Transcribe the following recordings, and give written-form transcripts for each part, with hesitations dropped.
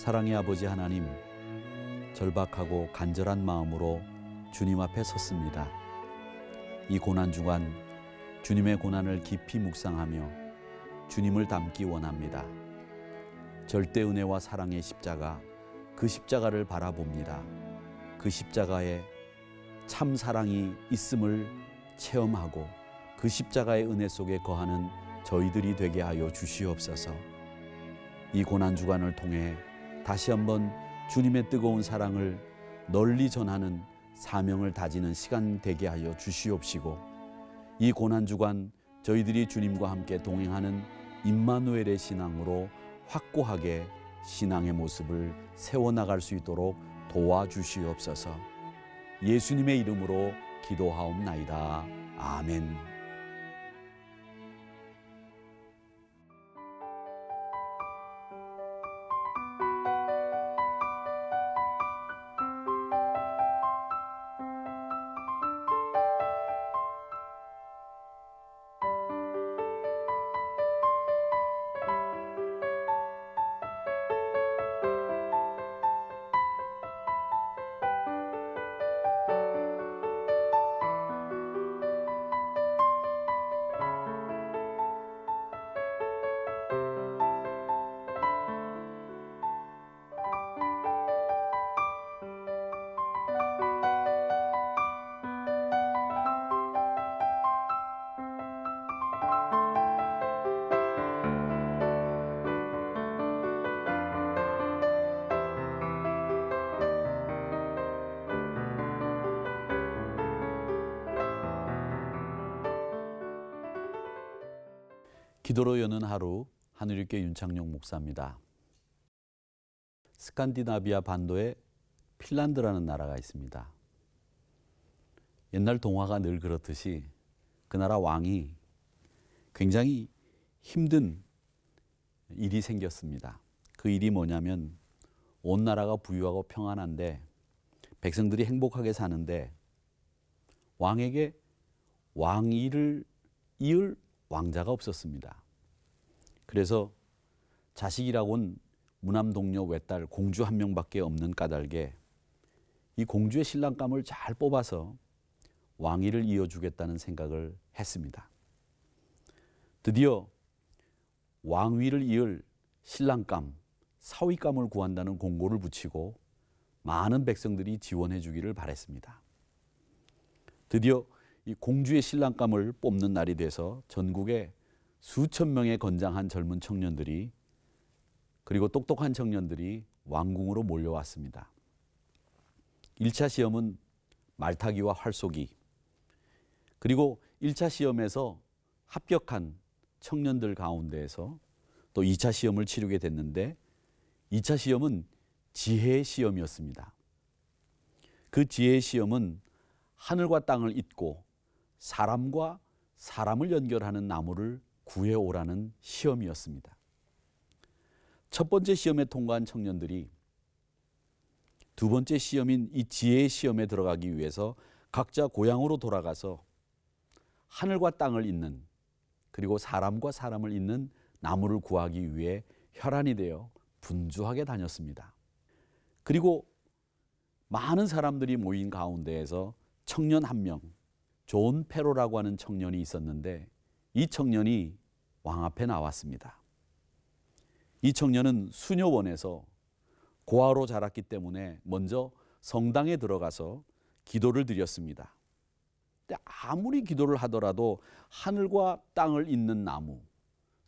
사랑의 아버지 하나님, 절박하고 간절한 마음으로 주님 앞에 섰습니다. 이 고난주간 주님의 고난을 깊이 묵상하며 주님을 닮기 원합니다. 절대 은혜와 사랑의 십자가, 그 십자가를 바라봅니다. 그 십자가에 참 사랑이 있음을 체험하고 그 십자가의 은혜 속에 거하는 저희들이 되게 하여 주시옵소서. 이 고난주간을 통해 다시 한번 주님의 뜨거운 사랑을 널리 전하는 사명을 다지는 시간 되게 하여 주시옵시고, 이 고난주간 저희들이 주님과 함께 동행하는 임마누엘의 신앙으로 확고하게 신앙의 모습을 세워나갈 수 있도록 도와주시옵소서. 예수님의 이름으로 기도하옵나이다. 아멘. 기도로 여는 하루, 하늘교회 윤창용 목사입니다. 스칸디나비아 반도에 핀란드라는 나라가 있습니다. 옛날 동화가 늘 그렇듯이 그 나라 왕이 굉장히 힘든 일이 생겼습니다. 그 일이 뭐냐면, 온 나라가 부유하고 평안한데 백성들이 행복하게 사는데 왕에게 왕위를 이을 왕자가 없었습니다. 그래서 자식이라고는 무남동녀 외딸 공주 한 명밖에 없는 까닭에 이 공주의 신랑감을 잘 뽑아서 왕위를 이어주겠다는 생각을 했습니다. 드디어 왕위를 이을 신랑감, 사위감을 구한다는 공고를 붙이고 많은 백성들이 지원해 주기를 바랬습니다. 드디어 이 공주의 신랑감을 뽑는 날이 돼서 전국에 수천 명의 건장한 젊은 청년들이, 그리고 똑똑한 청년들이 왕궁으로 몰려왔습니다. 1차 시험은 말타기와 활쏘기, 그리고 1차 시험에서 합격한 청년들 가운데에서 또 2차 시험을 치르게 됐는데, 2차 시험은 지혜의 시험이었습니다. 그 지혜의 시험은 하늘과 땅을 잇고 사람과 사람을 연결하는 나무를 구해오라는 시험이었습니다. 첫 번째 시험에 통과한 청년들이 두 번째 시험인 이 지혜의 시험에 들어가기 위해서 각자 고향으로 돌아가서 하늘과 땅을 잇는, 그리고 사람과 사람을 잇는 나무를 구하기 위해 혈안이 되어 분주하게 다녔습니다. 그리고 많은 사람들이 모인 가운데에서 청년 한 명, 존 페로라고 하는 청년이 있었는데, 이 청년이 왕 앞에 나왔습니다. 이 청년은 수녀원에서 고아로 자랐기 때문에 먼저 성당에 들어가서 기도를 드렸습니다. 근데 아무리 기도를 하더라도 하늘과 땅을 잇는 나무,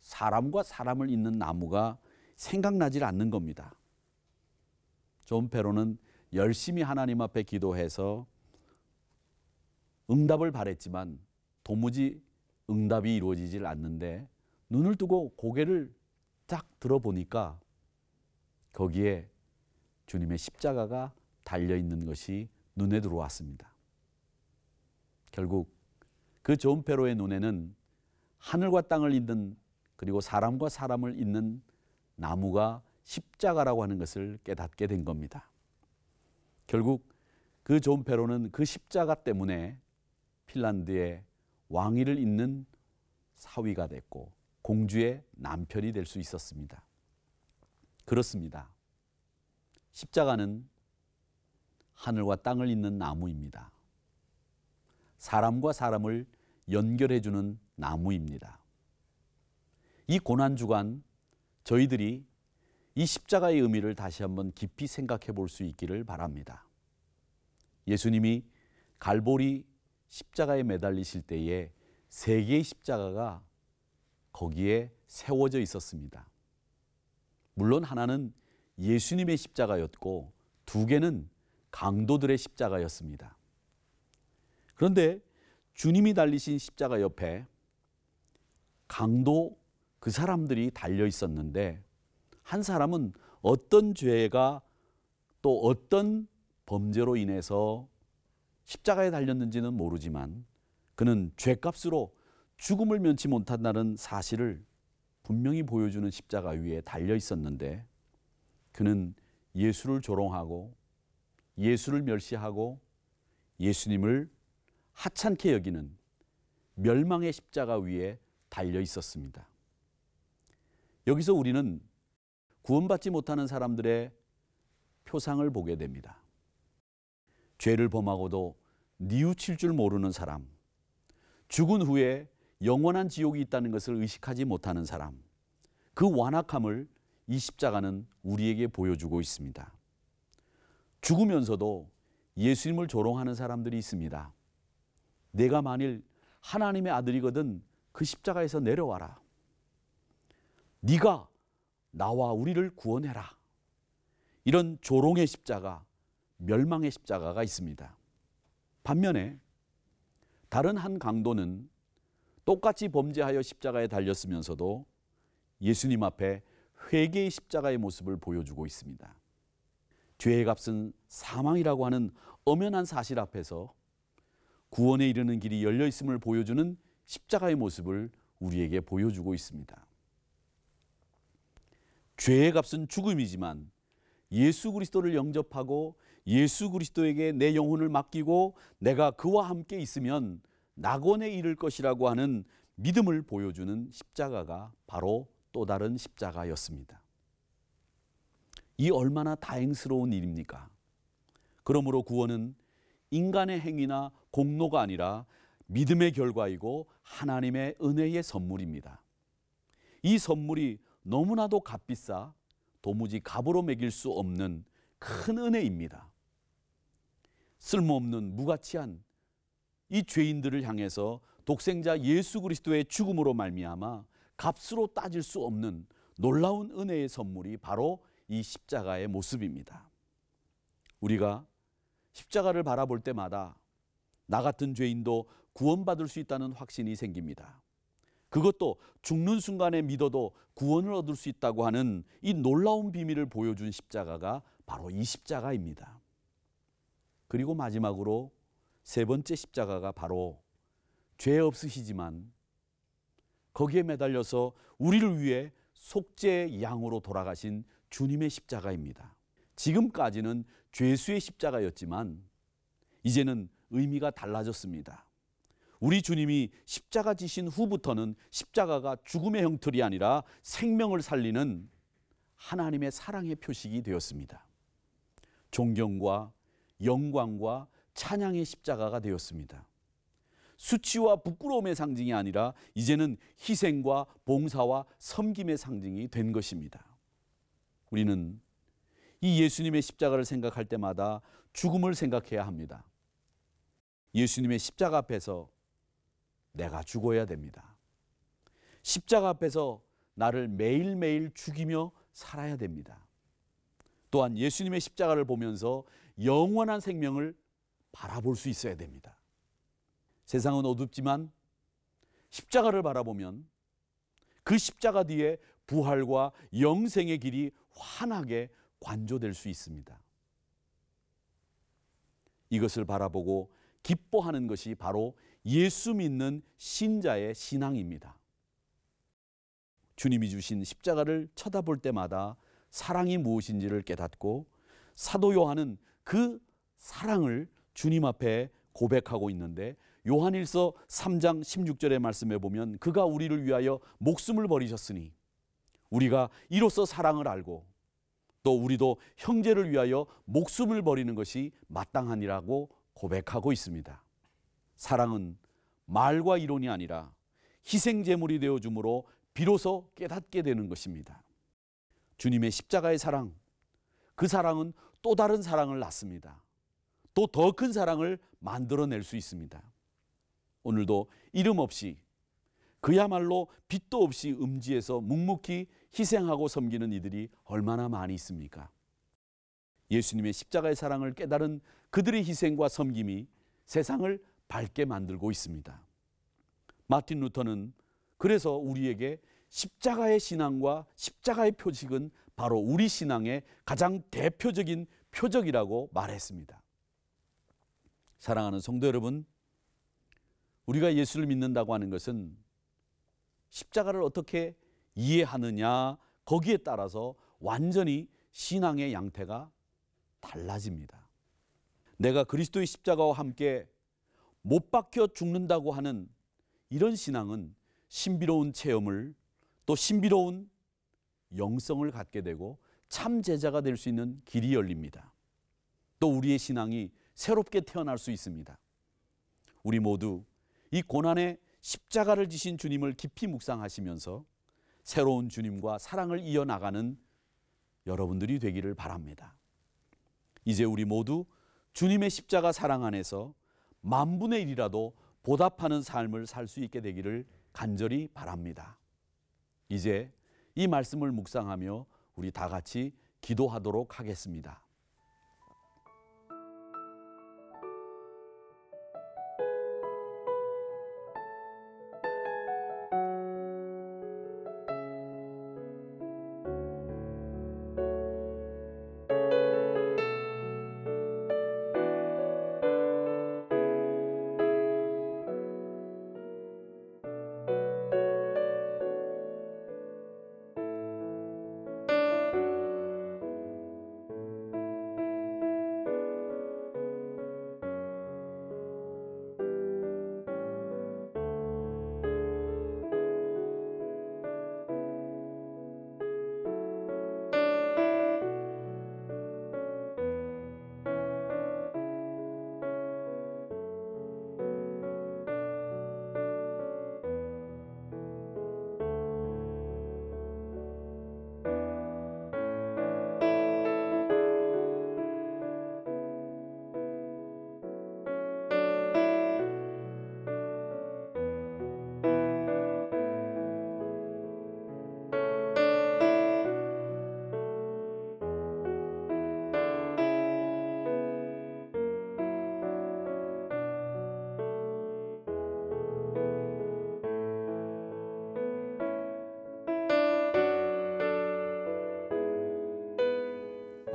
사람과 사람을 잇는 나무가 생각나질 않는 겁니다. 존 페로는 열심히 하나님 앞에 기도해서 응답을 바랬지만 도무지 응답이 이루어지질 않는데, 눈을 뜨고 고개를 딱 들어보니까 거기에 주님의 십자가가 달려있는 것이 눈에 들어왔습니다. 결국 그 존 페로의 눈에는 하늘과 땅을 잇는, 그리고 사람과 사람을 잇는 나무가 십자가라고 하는 것을 깨닫게 된 겁니다. 결국 그 존 페로는 그 십자가 때문에 핀란드의 왕위를 잇는 사위가 됐고 공주의 남편이 될 수 있었습니다. 그렇습니다. 십자가는 하늘과 땅을 잇는 나무입니다. 사람과 사람을 연결해주는 나무입니다. 이 고난주간 저희들이 이 십자가의 의미를 다시 한번 깊이 생각해 볼 수 있기를 바랍니다. 예수님이 갈보리 십자가에 매달리실 때에 세 개의 십자가가 거기에 세워져 있었습니다. 물론 하나는 예수님의 십자가였고 두 개는 강도들의 십자가였습니다. 그런데 주님이 달리신 십자가 옆에 강도 그 사람들이 달려 있었는데 한 사람은 어떤 죄가 또 어떤 범죄로 인해서 십자가에 달렸는지는 모르지만 그는 죄값으로 죽음을 면치 못한다는 사실을 분명히 보여주는 십자가 위에 달려 있었는데 그는 예수를 조롱하고 예수를 멸시하고 예수님을 하찮게 여기는 멸망의 십자가 위에 달려 있었습니다. 여기서 우리는 구원받지 못하는 사람들의 표상을 보게 됩니다. 죄를 범하고도 뉘우칠 줄 모르는 사람, 죽은 후에 영원한 지옥이 있다는 것을 의식하지 못하는 사람, 그 완악함을 이 십자가는 우리에게 보여주고 있습니다. 죽으면서도 예수님을 조롱하는 사람들이 있습니다. 내가 만일 하나님의 아들이거든 그 십자가에서 내려와라. 네가 나와 우리를 구원해라. 이런 조롱의 십자가, 멸망의 십자가가 있습니다. 반면에 다른 한 강도는 똑같이 범죄하여 십자가에 달렸으면서도 예수님 앞에 회개의 십자가의 모습을 보여주고 있습니다. 죄의 값은 사망이라고 하는 엄연한 사실 앞에서 구원에 이르는 길이 열려 있음을 보여주는 십자가의 모습을 우리에게 보여주고 있습니다. 죄의 값은 죽음이지만 예수 그리스도를 영접하고 예수 그리스도에게 내 영혼을 맡기고 내가 그와 함께 있으면 낙원에 이를 것이라고 하는 믿음을 보여주는 십자가가 바로 또 다른 십자가였습니다. 이 얼마나 다행스러운 일입니까? 그러므로 구원은 인간의 행위나 공로가 아니라 믿음의 결과이고 하나님의 은혜의 선물입니다. 이 선물이 너무나도 값비싸 도무지 값으로 매길 수 없는 큰 은혜입니다. 쓸모없는 무가치한 이 죄인들을 향해서 독생자 예수 그리스도의 죽음으로 말미암아 값으로 따질 수 없는 놀라운 은혜의 선물이 바로 이 십자가의 모습입니다. 우리가 십자가를 바라볼 때마다 나 같은 죄인도 구원받을 수 있다는 확신이 생깁니다. 그것도 죽는 순간에 믿어도 구원을 얻을 수 있다고 하는 이 놀라운 비밀을 보여준 십자가가 바로 이 십자가입니다. 그리고 마지막으로 세 번째 십자가가 바로 죄 없으시지만 거기에 매달려서 우리를 위해 속죄의 양으로 돌아가신 주님의 십자가입니다. 지금까지는 죄수의 십자가였지만 이제는 의미가 달라졌습니다. 우리 주님이 십자가 지신 후부터는 십자가가 죽음의 형틀이 아니라 생명을 살리는 하나님의 사랑의 표식이 되었습니다. 존경과 영광과 찬양의 십자가가 되었습니다. 수치와 부끄러움의 상징이 아니라 이제는 희생과 봉사와 섬김의 상징이 된 것입니다. 우리는 이 예수님의 십자가를 생각할 때마다 죽음을 생각해야 합니다. 예수님의 십자가 앞에서 내가 죽어야 됩니다. 십자가 앞에서 나를 매일매일 죽이며 살아야 됩니다. 또한 예수님의 십자가를 보면서 영원한 생명을 바라볼 수 있어야 됩니다. 세상은 어둡지만 십자가를 바라보면 그 십자가 뒤에 부활과 영생의 길이 환하게 관조될 수 있습니다. 이것을 바라보고 기뻐하는 것이 바로 예수 믿는 신자의 신앙입니다. 주님이 주신 십자가를 쳐다볼 때마다 사랑이 무엇인지를 깨닫고 사도 요한은 그 사랑을 주님 앞에 고백하고 있는데 요한일서 3장 16절의 말씀에 보면 그가 우리를 위하여 목숨을 버리셨으니 우리가 이로써 사랑을 알고 또 우리도 형제를 위하여 목숨을 버리는 것이 마땅하니라고 고백하고 있습니다. 사랑은 말과 이론이 아니라 희생제물이 되어줌으로 비로소 깨닫게 되는 것입니다. 주님의 십자가의 사랑, 그 사랑은 또 다른 사랑을 낳습니다. 또 더 큰 사랑을 만들어낼 수 있습니다. 오늘도 이름 없이, 그야말로 빛도 없이 음지에서 묵묵히 희생하고 섬기는 이들이 얼마나 많이 있습니까? 예수님의 십자가의 사랑을 깨달은 그들의 희생과 섬김이 세상을 밝게 만들고 있습니다. 마틴 루터는 그래서 우리에게 십자가의 신앙과 십자가의 표식은 바로 우리 신앙의 가장 대표적인 표적이라고 말했습니다. 사랑하는 성도 여러분, 우리가 예수를 믿는다고 하는 것은 십자가를 어떻게 이해하느냐, 거기에 따라서 완전히 신앙의 양태가 달라집니다. 내가 그리스도의 십자가와 함께 못 박혀 죽는다고 하는 이런 신앙은 신비로운 체험을, 또 신비로운 영성을 갖게 되고 참 제자가 될 수 있는 길이 열립니다. 또 우리의 신앙이 새롭게 태어날 수 있습니다. 우리 모두 이 고난의 십자가를 지신 주님을 깊이 묵상하시면서 새로운 주님과 사랑을 이어나가는 여러분들이 되기를 바랍니다. 이제 우리 모두 주님의 십자가 사랑 안에서 만분의 1이라도 보답하는 삶을 살 수 있게 되기를 간절히 바랍니다. 이제 이 말씀을 묵상하며 우리 다 같이 기도하도록 하겠습니다.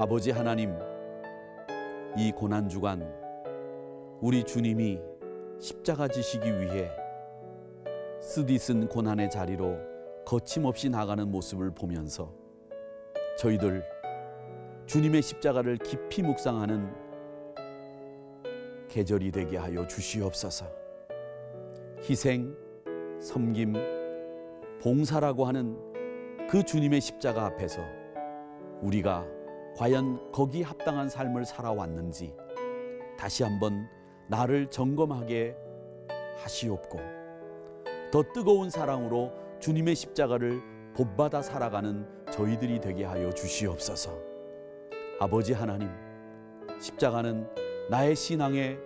아버지 하나님, 이 고난주간 우리 주님이 십자가 지시기 위해 쓰디쓴 고난의 자리로 거침없이 나가는 모습을 보면서 저희들 주님의 십자가를 깊이 묵상하는 계절이 되게 하여 주시옵소서. 희생, 섬김, 봉사라고 하는 그 주님의 십자가 앞에서 우리가 과연 거기 합당한 삶을 살아왔는지 다시 한번 나를 점검하게 하시옵고, 더 뜨거운 사랑으로 주님의 십자가를 본받아 살아가는 저희들이 되게 하여 주시옵소서. 아버지 하나님, 십자가는 나의 신앙의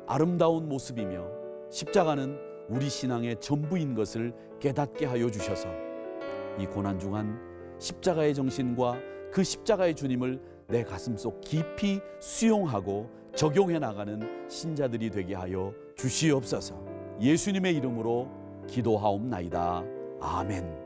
아름다운 모습이며 십자가는 우리 신앙의 전부인 것을 깨닫게 하여 주셔서 이 고난중한 십자가의 정신과 그 십자가의 주님을 내 가슴속 깊이 수용하고 적용해 나가는 신자들이 되게 하여 주시옵소서. 예수님의 이름으로 기도하옵나이다. 아멘.